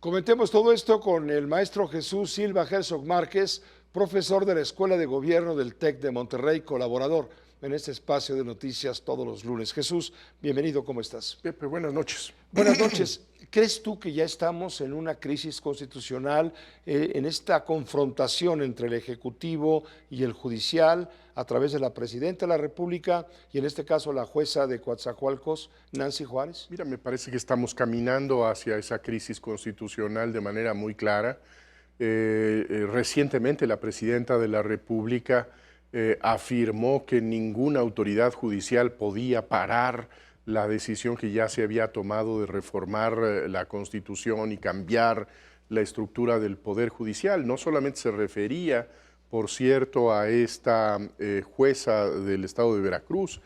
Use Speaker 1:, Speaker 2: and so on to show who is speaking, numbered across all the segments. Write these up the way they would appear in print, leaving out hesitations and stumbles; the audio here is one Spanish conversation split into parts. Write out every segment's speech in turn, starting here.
Speaker 1: Comentemos todo esto con el maestro Jesús Silva Herzog Márquez, profesor de la Escuela de Gobierno del TEC de Monterrey, colaborador en este espacio de noticias todos los lunes. Jesús, bienvenido, ¿cómo estás?
Speaker 2: Pepe, buenas noches.
Speaker 1: Buenas noches. ¿Crees tú que ya estamos en una crisis constitucional, en esta confrontación entre el Ejecutivo y el Judicial a través de la Presidenta de la República y en este caso la jueza de Coatzacoalcos, Nancy Juárez?
Speaker 2: Mira, me parece que estamos caminando hacia esa crisis constitucional de manera muy clara. Recientemente la Presidenta de la República afirmó que ninguna autoridad judicial podía parar la decisión que ya se había tomado de reformar la Constitución y cambiar la estructura del Poder Judicial. No solamente se refería, por cierto, a esta jueza del Estado de Veracruz,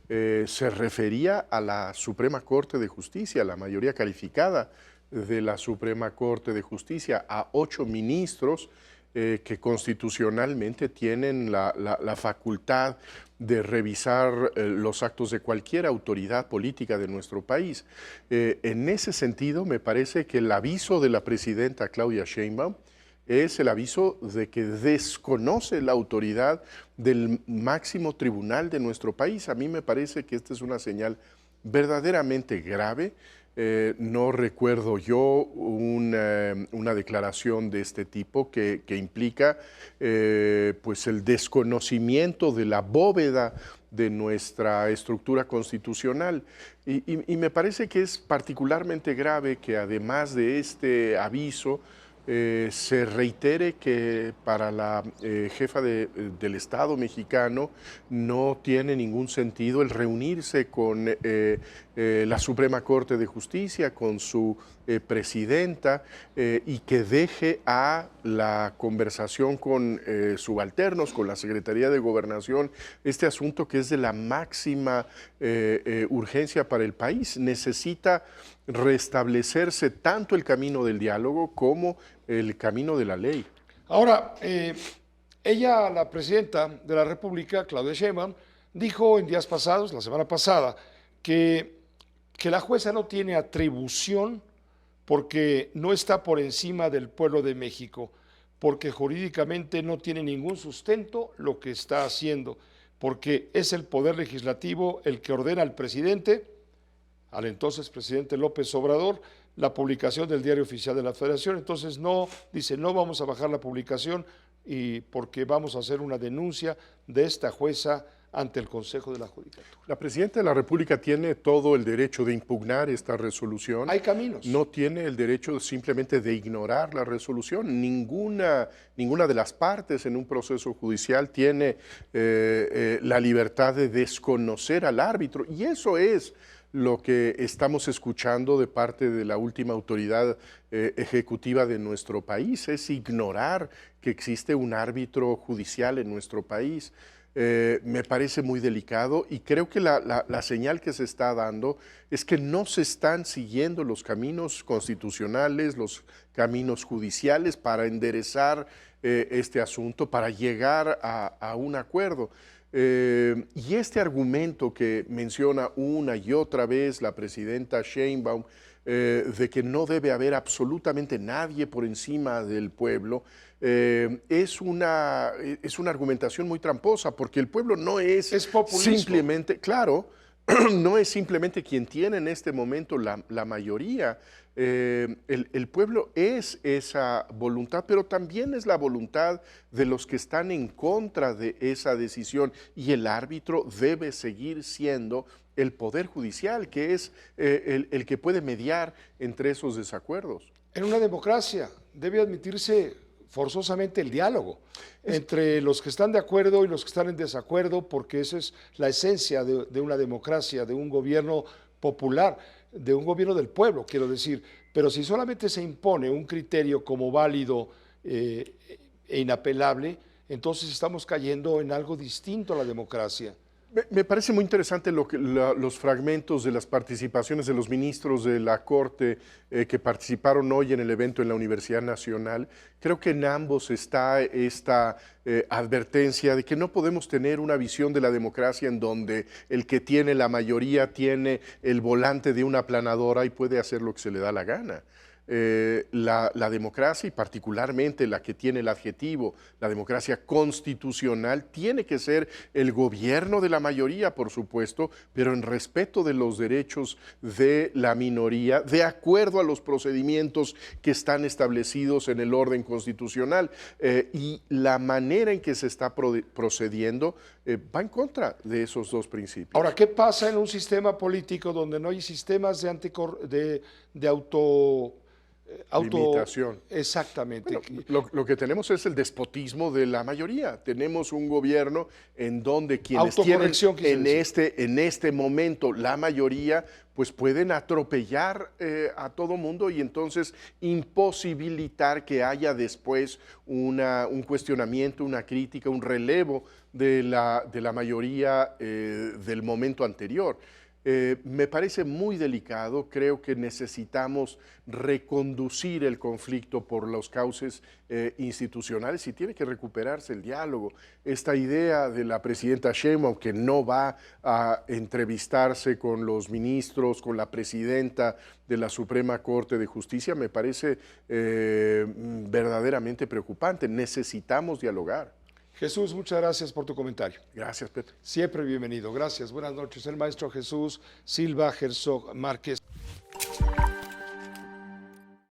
Speaker 2: se refería a la Suprema Corte de Justicia, la mayoría calificada de la Suprema Corte de Justicia, a 8 ministros que constitucionalmente tienen la facultad de revisar los actos de cualquier autoridad política de nuestro país. En ese sentido, me parece que el aviso de la presidenta Claudia Sheinbaum es el aviso de que desconoce la autoridad del máximo tribunal de nuestro país. A mí me parece que esta es una señal verdaderamente grave. No recuerdo yo una declaración de este tipo que implica pues el desconocimiento de la bóveda de nuestra estructura constitucional. Y me parece que es particularmente grave que además de este aviso se reitere que para la jefa del Estado mexicano no tiene ningún sentido el reunirse con la Suprema Corte de Justicia, con su presidenta, y que deje a la conversación con subalternos, con la Secretaría de Gobernación, este asunto que es de la máxima urgencia para el país. Necesita restablecerse tanto el camino del diálogo como el camino de la ley.
Speaker 1: Ahora, ella, la Presidenta de la República, Claudia Sheinbaum, dijo en días pasados, la semana pasada, que la jueza no tiene atribución porque no está por encima del pueblo de México, porque jurídicamente no tiene ningún sustento lo que está haciendo, porque es el Poder Legislativo el que ordena al presidente, al entonces presidente López Obrador, la publicación del Diario Oficial de la Federación. Entonces no, dice, no vamos a bajar la publicación y porque vamos a hacer una denuncia de esta jueza ante el Consejo de la Judicatura.
Speaker 2: La Presidenta de la República tiene todo el derecho de impugnar esta resolución.
Speaker 1: Hay caminos.
Speaker 2: No tiene el derecho simplemente de ignorar la resolución. Ninguna de las partes en un proceso judicial tiene la libertad de desconocer al árbitro. Y eso es lo que estamos escuchando de parte de la última autoridad ejecutiva de nuestro país, es ignorar que existe un árbitro judicial en nuestro país. Me parece muy delicado y creo que la señal que se está dando es que no se están siguiendo los caminos constitucionales, los caminos judiciales para enderezar este asunto, para llegar a un acuerdo. Y este argumento que menciona una y otra vez la presidenta Sheinbaum, de que no debe haber absolutamente nadie por encima del pueblo, es una argumentación muy tramposa, porque el pueblo no es simplemente, claro, no es simplemente quien tiene en este momento la mayoría. El pueblo es esa voluntad, pero también es la voluntad de los que están en contra de esa decisión, y el árbitro debe seguir siendo el Poder Judicial, que es el que puede mediar entre esos desacuerdos.
Speaker 1: En una democracia debe admitirse forzosamente el diálogo entre los que están de acuerdo y los que están en desacuerdo, porque esa es la esencia de una democracia, de un gobierno popular, de un gobierno del pueblo, quiero decir. Pero si solamente se impone un criterio como válido e inapelable, entonces estamos cayendo en algo distinto a la democracia.
Speaker 2: Me parece muy interesante los fragmentos de las participaciones de los ministros de la Corte que participaron hoy en el evento en la Universidad Nacional. Creo que en ambos está esta advertencia de que no podemos tener una visión de la democracia en donde el que tiene la mayoría tiene el volante de una aplanadora y puede hacer lo que se le da la gana. La democracia, y particularmente la que tiene el adjetivo, la democracia constitucional, tiene que ser el gobierno de la mayoría, por supuesto, pero en respeto de los derechos de la minoría, de acuerdo a los procedimientos que están establecidos en el orden constitucional. Y la manera en que se está procediendo va en contra de esos dos principios.
Speaker 1: Ahora, ¿qué pasa en un sistema político donde no hay sistemas de auto...
Speaker 2: Limitación.
Speaker 1: Exactamente.
Speaker 2: Bueno, lo que tenemos es el despotismo de la mayoría. Tenemos un gobierno en donde quienes tienen en este momento la mayoría, pues pueden atropellar a todo mundo y entonces imposibilitar que haya después un cuestionamiento, una crítica, un relevo de la mayoría del momento anterior. Me parece muy delicado, creo que necesitamos reconducir el conflicto por los cauces institucionales y tiene que recuperarse el diálogo. Esta idea de la presidenta Sheinbaum que no va a entrevistarse con los ministros, con la presidenta de la Suprema Corte de Justicia, me parece verdaderamente preocupante. Necesitamos dialogar.
Speaker 1: Jesús, muchas gracias por tu comentario.
Speaker 2: Gracias, Petro.
Speaker 1: Siempre bienvenido. Gracias. Buenas noches. El maestro Jesús Silva Herzog Márquez.